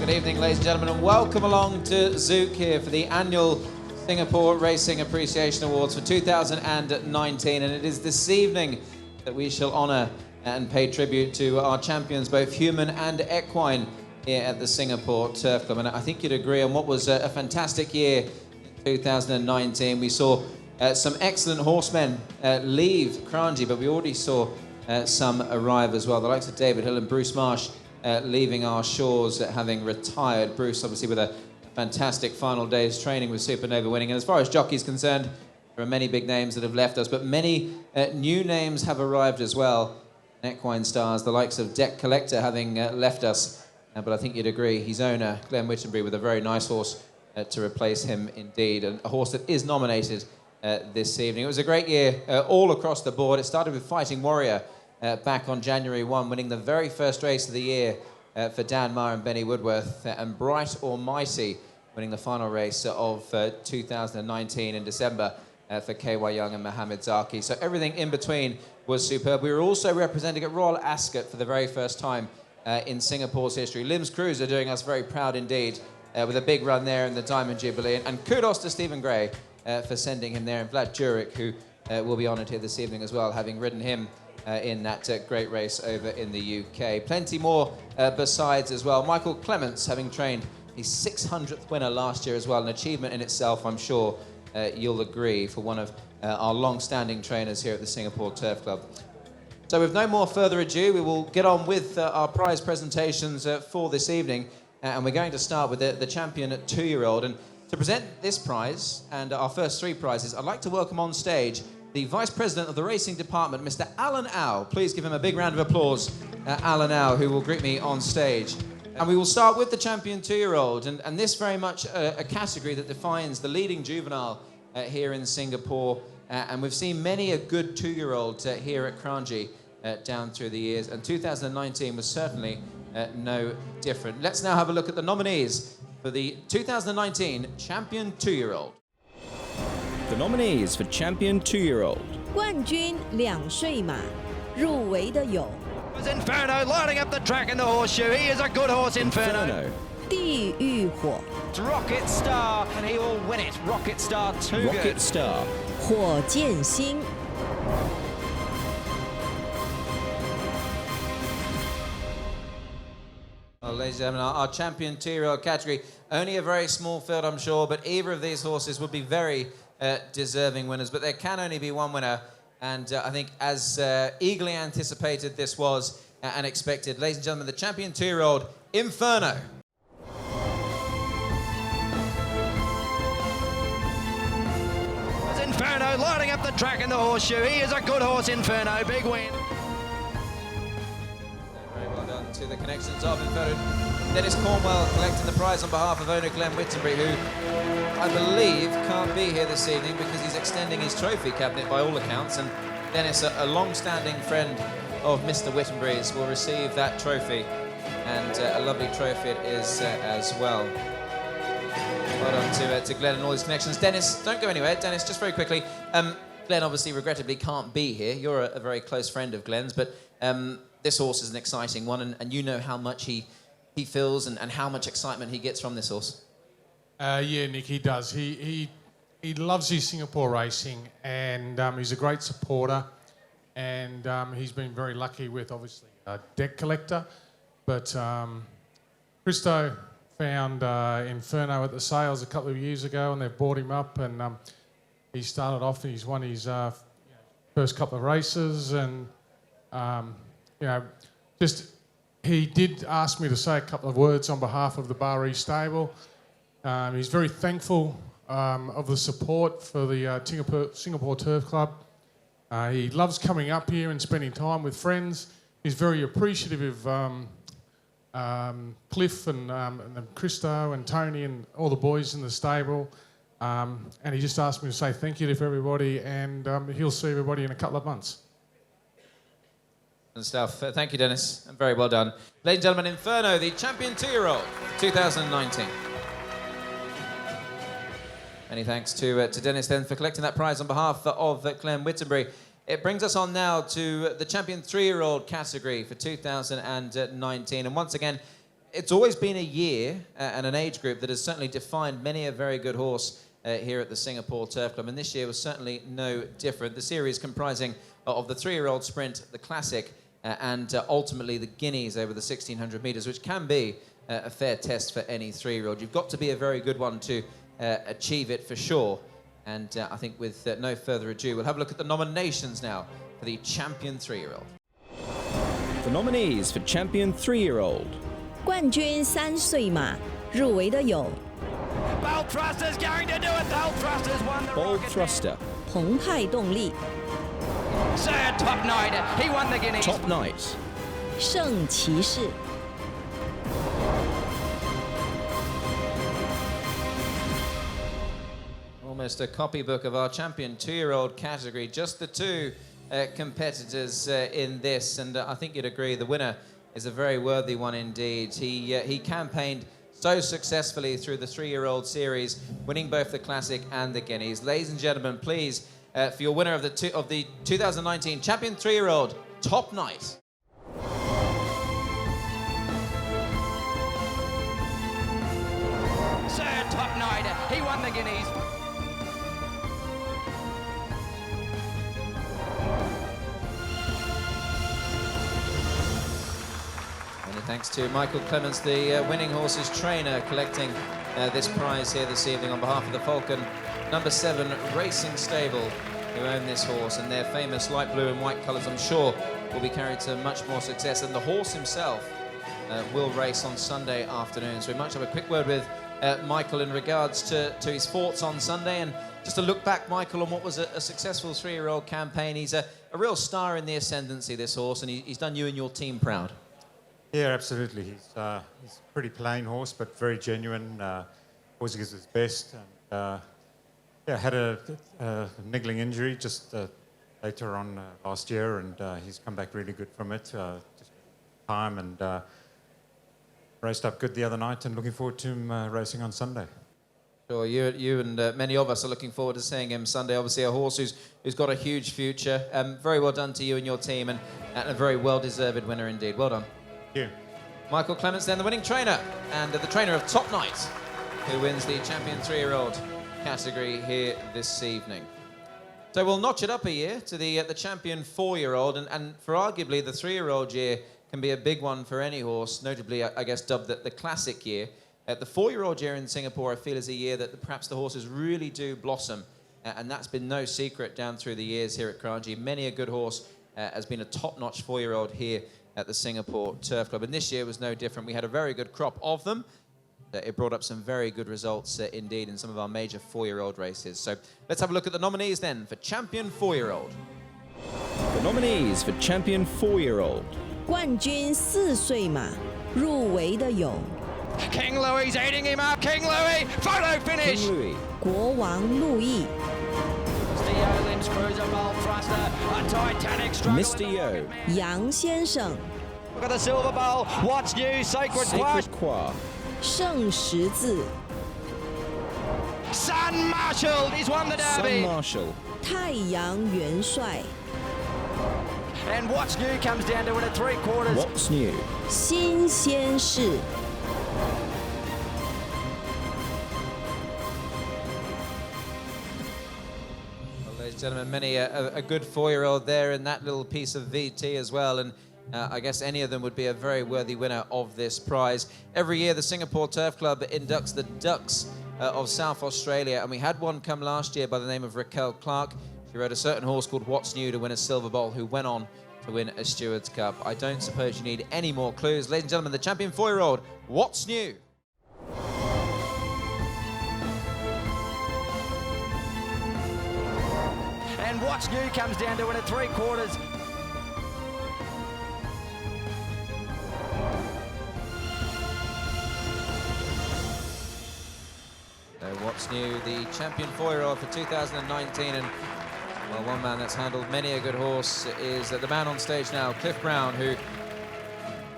Good evening, ladies and gentlemen, and welcome along to Zouk here for the annual Singapore Racing Appreciation Awards for 2019. And it is this evening that we shall honour and pay tribute to our champions, both human and equine, here at the Singapore Turf Club. And I think you'd agree on what was a fantastic year in 2019. We saw some excellent horsemen leave Kranji, but we already saw some arrive as well. The likes of David Hill and Bruce Marsh leaving our shores, having retired. Bruce, obviously, with a fantastic final day's training with Supernova winning. And as far as jockey's concerned, there are many big names that have left us, but many new names have arrived as well. Equine stars, the likes of Deck Collector having left us. But I think you'd agree, his owner, Glenn Whittenbury, with a very nice horse to replace him indeed. And a horse that is nominated this evening. It was a great year all across the board. It started with Fighting Warrior back on January 1, winning the very first race of the year for Dan Meyer and Benny Woodworth, and Bright Almighty winning the final race of 2019 in December for KY Young and Mohamed Zaki. So everything in between was superb. We were also representing at Royal Ascot for the very first time in Singapore's history. Lim's Cruiser doing us very proud indeed with a big run there in the Diamond Jubilee. And kudos to Stephen Gray for sending him there, and Vlad Jurek, who will be honoured here this evening as well, having ridden him in that great race over in the UK. Plenty more besides as well. Michael Clements having trained his 600th winner last year as well, an achievement in itself, I'm sure you'll agree, for one of our long-standing trainers here at the Singapore Turf Club. So with no more further ado, we will get on with our prize presentations for this evening, and we're going to start with the champion 2-year-old. And to present this prize and our first three prizes, I'd like to welcome on stage the Vice President of the Racing Department, Mr. Alan Au. Please give him a big round of applause, Alan Au, who will greet me on stage. And we will start with the champion 2-year-old, and this very much a category that defines the leading juvenile here in Singapore. And we've seen many a good 2-year-old here at Kranji down through the years, and 2019 was certainly no different. Let's now have a look at the nominees for the 2019 champion 2-year-old. The nominees for champion 2-year-old. 冠军2岁马，入围的有 Was Inferno lining up the track in the horseshoe. He is a good horse, Inferno. 地狱火， It's Rocket Star, and he will win it. Rocket Star, too Rocket good. Star. 火箭星， Well, ladies and gentlemen, our champion 2-year-old category, only a very small field, I'm sure, but either of these horses would be very deserving winners. But there can only be one winner, and I think as eagerly anticipated this was and expected. Ladies and gentlemen, the champion 2-year-old, Inferno. Was Inferno lining up the track in the horseshoe. He is a good horse, Inferno. Big win. Very well done to the connections of Inferno. Dennis Cornwell collecting the prize on behalf of owner Glenn Whittenbury, who I believe can't be here this evening because he's extending his trophy cabinet by all accounts. And Dennis, a long-standing friend of Mr. Whittenbury's, will receive that trophy, and a lovely trophy it is as well. Well done to Glenn and all his connections. Dennis, don't go anywhere. Dennis, just very quickly, Glenn obviously regrettably can't be here. You're a very close friend of Glenn's, but this horse is an exciting one, and you know how much he feels and how much excitement he gets from this horse. Yeah, Nick, he does. He loves his Singapore racing, and he's a great supporter, and he's been very lucky with, obviously, Deck Collector. But Christo found Inferno at the sales a couple of years ago, and they've bought him up, and he started off, and he's won his first couple of races, and, he did ask me to say a couple of words on behalf of the Bari stable. He's very thankful of the support for the Singapore Turf Club. He loves coming up here and spending time with friends. He's very appreciative of Cliff and Christo and Tony and all the boys in the stable. And he just asked me to say thank you to everybody, and he'll see everybody in a couple of months. And stuff. Thank you, Dennis, and very well done. Ladies and gentlemen, Inferno, the champion 2-year-old, 2019. Many thanks to Dennis then for collecting that prize on behalf of Glenn Whittenbury. It brings us on now to the champion 3-year-old category for 2019. And once again, it's always been a year and an age group that has certainly defined many a very good horse here at the Singapore Turf Club, and this year was certainly no different. The series comprising of the 3-year-old sprint, the Classic, and ultimately the Guineas over the 1,600 metres, which can be a fair test for any 3-year-old. You've got to be a very good one to achieve it for sure. And I think with no further ado, we'll have a look at the nominations now for the Champion 3-year-old. The nominees for Champion 3-year-old. 冠军3岁马，入围的有 Bold Thruster's going to do it. Bold Thruster's won the Bold Rocket Thruster. 澎湃动力、 Sir Top Knight, he won the Guineas. Top Knight. 圣骑士、 Almost a copybook of our Champion 2-year-old category. Just the two competitors in this, and I think you'd agree the winner is a very worthy one indeed. He campaigned so successfully through the 3-year-old series, winning both the Classic and the Guineas. Ladies and gentlemen, please, for your winner of the 2019 Champion 3-year-old, Top Knight. Sir Top Knight, he won the Guineas. Thanks to Michael Clements, the winning horse's trainer, collecting this prize here this evening on behalf of the Falcon number 7 Racing Stable, who own this horse, and their famous light blue and white colours, I'm sure, will be carried to much more success. And the horse himself will race on Sunday afternoon. So we might have a quick word with Michael in regards to his thoughts on Sunday, and just to look back, Michael, on what was a successful 3-year-old campaign. He's a real star in the ascendancy, this horse, and he's done you and your team proud. Yeah, absolutely. He's a pretty plain horse, but very genuine. Always gives his best. And, yeah, had a niggling injury just later on last year, and he's come back really good from it. Just time and raced up good the other night, and looking forward to him racing on Sunday. Sure, you and many of us are looking forward to seeing him Sunday. Obviously, a horse who's got a huge future. Very well done to you and your team, and a very well-deserved winner indeed. Well done. Thank you. Michael Clements, then the winning trainer, and the trainer of Top Knight, who wins the Champion 3-year-old category here this evening. So we'll notch it up a year to the Champion 4-year-old, and for arguably the 3-year-old year can be a big one for any horse, notably, I guess, dubbed the Classic year. The 4-year-old year in Singapore, I feel, is a year that perhaps the horses really do blossom, and that's been no secret down through the years here at Kranji. Many a good horse has been a top-notch 4-year-old here at the Singapore Turf Club, and this year was no different. We had a very good crop of them. It brought up some very good results indeed in some of our major 4-year-old races. So let's have a look at the nominees then for Champion 4-year-old. The nominees for Champion 4-year-old. 冠军4岁马，入围的有 King Louis eating him up. King Louis, photo finish. King Louis. 国王路易、 The Olin's Cruiser Bold Thruster, a Titanic struggle. Mr. Yo. 杨先生、 Look at the silver bowl. What's new? Sacred Quash. Sacred Qua. 圣十字、 Sun Marshall, he's won the Sun Derby. Marshall. 太阳元帅、 And what's new comes down to win at 3/4. What's new? 新鲜事、 Well, ladies and gentlemen, many a good 4-year-old there in that little piece of VT as well, and I guess any of them would be a very worthy winner of this prize. Every year, the Singapore Turf Club inducts the Ducks of South Australia, and we had one come last year by the name of Raquel Clark. She rode a certain horse called What's New to win a silver bowl, who went on to win a Stewards Cup. I don't suppose you need any more clues. Ladies and gentlemen, the Champion 4-year-old, What's New? And what's new comes down to win at 3/4. What's New, the Champion 4-year-old for 2019, and well, one man that's handled many a good horse is the man on stage now, Cliff Brown, who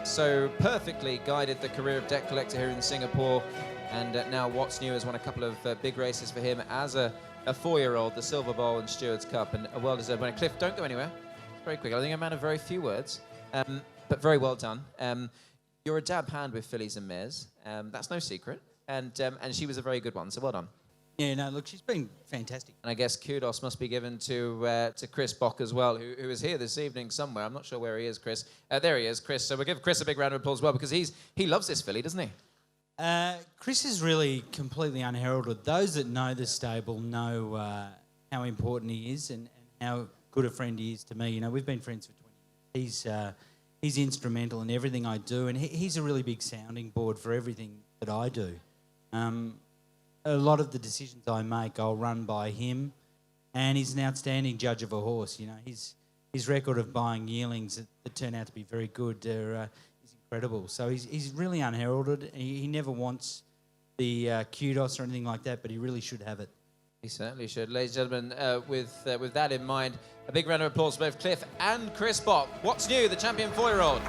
so perfectly guided the career of Debt Collector here in Singapore, and now What's New has won a couple of big races for him as a 4-year-old, the Silver Bowl and Stewards Cup, and a well-deserved winner. Cliff, don't go anywhere. Very quick. I think I'm a man of very few words, but very well done. You're a dab hand with fillies and mares. That's no secret. And she was a very good one, so well done. Yeah, no, look, she's been fantastic. And I guess kudos must be given to Chris Bock as well, who is here this evening somewhere. I'm not sure where he is, Chris. There he is, Chris. So we'll give Chris a big round of applause as well, because he loves this filly, doesn't he? Chris is really completely unheralded. Those that know the stable know how important he is and how good a friend he is to me. You know, we've been friends for 20 years. He's instrumental in everything I do, and he's a really big sounding board for everything that I do. A lot of the decisions I make, I'll run by him, and he's an outstanding judge of a horse. You know, his record of buying yearlings that turn out to be very good is incredible. So he's really unheralded. He never wants the kudos or anything like that, but he really should have it. He certainly should. Ladies and gentlemen, with that in mind, a big round of applause for both Cliff and Chris Bock. What's new, the champion 4-year-old?